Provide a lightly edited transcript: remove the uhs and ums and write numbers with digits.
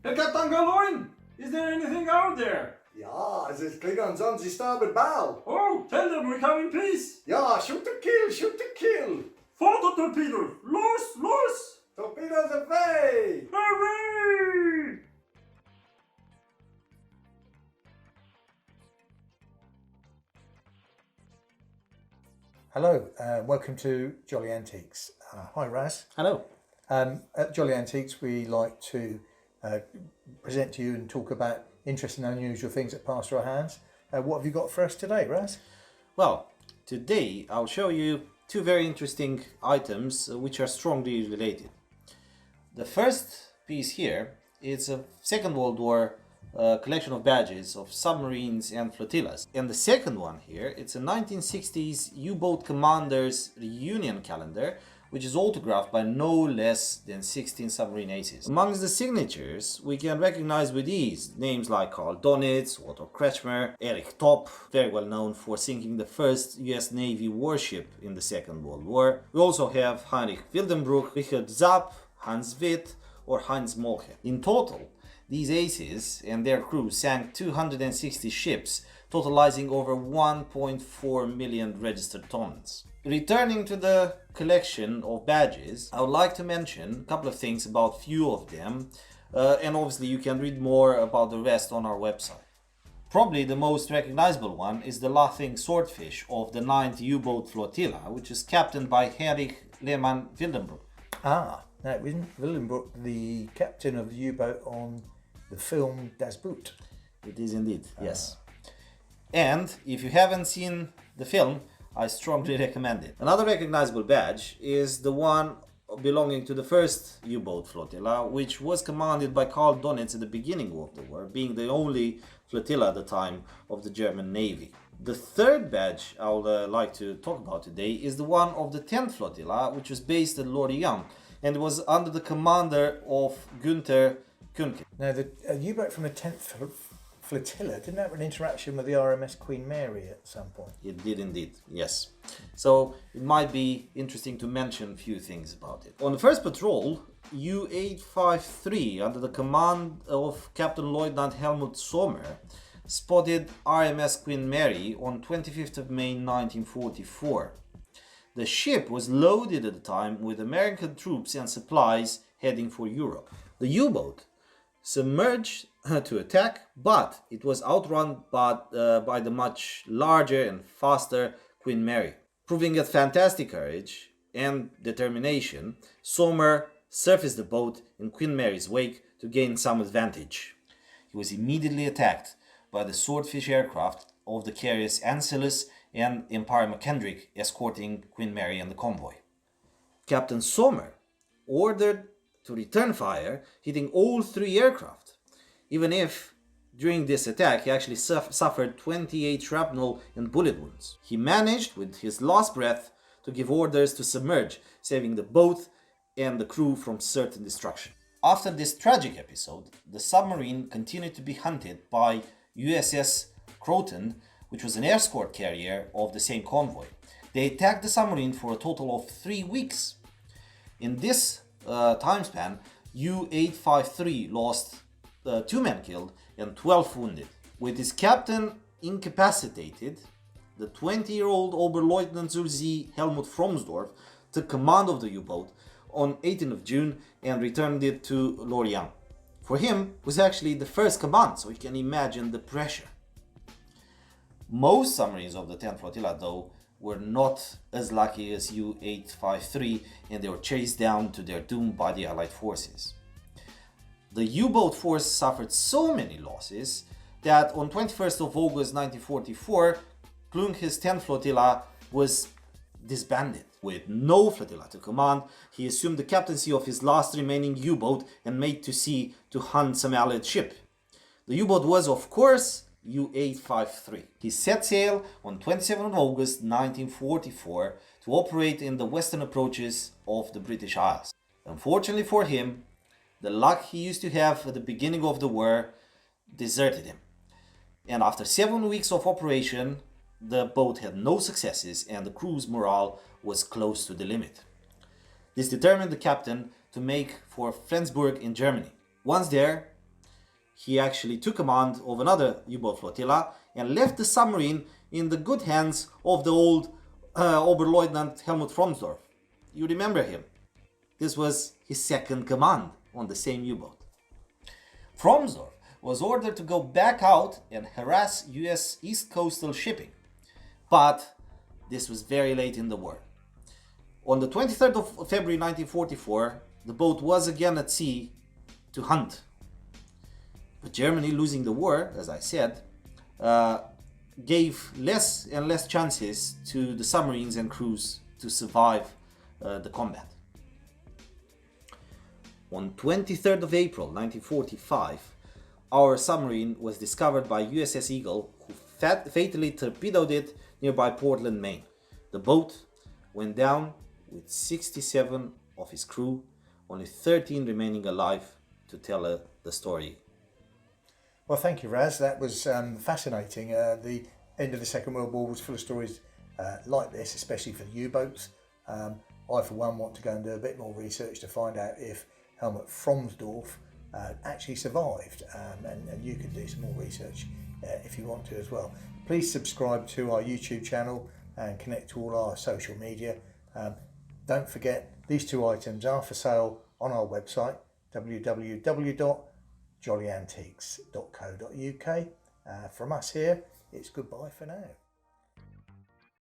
Herr Captain Galoin, is there anything out there? Ja, es ist Klingons on the starboard bow. Oh, tell them we come in peace. Ja, shoot to kill, shoot to kill. Photo torpedoes, los! Torpedoes away. Hurry! Hello, welcome to Jolly Antiques. Hi Raz. Hello. At Jolly Antiques we like to present to you and talk about interesting and unusual things that pass through our hands. What have you got for us today, Raz? Well, today I'll show you two very interesting items which are strongly related. The first piece here is a Second World War collection of badges of submarines and flotillas. And the second one here, it's a 1960s U-boat commanders reunion calendar, which is autographed by no less than 16 submarine aces. Amongst the signatures, we can recognize with ease names like Karl Donitz, Otto Kretschmer, Erich Topp, very well known for sinking the first US Navy warship in the Second World War. We also have Heinrich Wildenbruch, Richard Zapp, Hans Witt, or Heinz Molche. In total, these aces and their crews sank 260 ships, totalizing over 1.4 million registered tons. Returning to the collection of badges, I would like to mention a couple of things about few of them, and obviously you can read more about the rest on our website. Probably the most recognizable one is the Laughing Swordfish of the 9th U-boat flotilla, which is captained by Heinrich Lehmann Wildenbruch. Now isn't Wildenbruch the captain of the U-boat on the film Das Boot? It is indeed, yes. And if you haven't seen the film, I strongly recommend it. Another recognizable badge is the one belonging to the first U-boat flotilla, which was commanded by Karl Donitz at the beginning of the war, being the only flotilla at the time of the German Navy. The third badge I would like to talk about today is the one of the 10th flotilla, which was based at Lorient and was under the commander of Günther Kühnke. Now the U-boat from the 10th flotilla didn't have an interaction with the RMS Queen Mary at some point. It did indeed, yes. So it might be interesting to mention a few things about it. On the first patrol, U-853, under the command of Captain Lieutenant Helmut Sommer, spotted RMS Queen Mary on 25th of May 1944. The ship was loaded at the time with American troops and supplies heading for Europe. The U-boat submerged to attack, but it was outrun by the much larger and faster Queen Mary. Proving a fantastic courage and determination, Sommer surfaced the boat in Queen Mary's wake to gain some advantage. He was immediately attacked by the Swordfish aircraft of the carriers Ancillus and Empire McKendrick escorting Queen Mary and the convoy. Captain Sommer ordered to return fire, hitting all three aircraft, even if during this attack he actually suffered 28 shrapnel and bullet wounds. He managed, with his last breath, to give orders to submerge, saving the boat and the crew from certain destruction. After this tragic episode, the submarine continued to be hunted by USS Croton, which was an escort carrier of the same convoy. They attacked the submarine for a total of 3 weeks. In this time span, U-853 lost 2 men killed and 12 wounded. With his captain incapacitated, the 20-year-old Oberleutnant zur See Helmut Fromsdorf took command of the U-boat on 18th of June and returned it to Lorient. For him, it was actually the first command, so you can imagine the pressure. Most submarines of the 10th flotilla, though, were not as lucky as U-853, and they were chased down to their doom by the Allied forces. The U-boat force suffered so many losses that on 21st of August 1944, Klunk's 10th flotilla was disbanded. With no flotilla to command, he assumed the captaincy of his last remaining U-boat and made to sea to hunt some Allied ship. The U-boat was, of course, U-853. He set sail on 27th of August 1944 to operate in the western approaches of the British Isles. Unfortunately for him, the luck he used to have at the beginning of the war deserted him. And after 7 weeks of operation, the boat had no successes and the crew's morale was close to the limit. This determined the captain to make for Flensburg in Germany. Once there, he actually took command of another U-boat flotilla and left the submarine in the good hands of the old Oberleutnant Helmut Fromsdorf. You remember him. This was his second command on the same U-boat. Fromsdorf was ordered to go back out and harass US East Coastal shipping. But this was very late in the war. On the 23rd of February 1944, the boat was again at sea to hunt. But Germany, losing the war, as I said, gave less and less chances to the submarines and crews to survive the combat. On 23rd of April 1945, our submarine was discovered by USS Eagle, who fatally torpedoed it nearby Portland, Maine. The boat went down with 67 of his crew, only 13 remaining alive to tell the story. Well, thank you, Raz. That was fascinating. The end of the Second World War was full of stories like this, especially for the U-boats. I, for one, want to go and do a bit more research to find out if Helmut Fromsdorf actually survived, and you can do some more research if you want to as well. Please subscribe to our YouTube channel and connect to all our social media. Don't forget, these two items are for sale on our website, www.jollyantiques.co.uk. From us here, it's goodbye for now.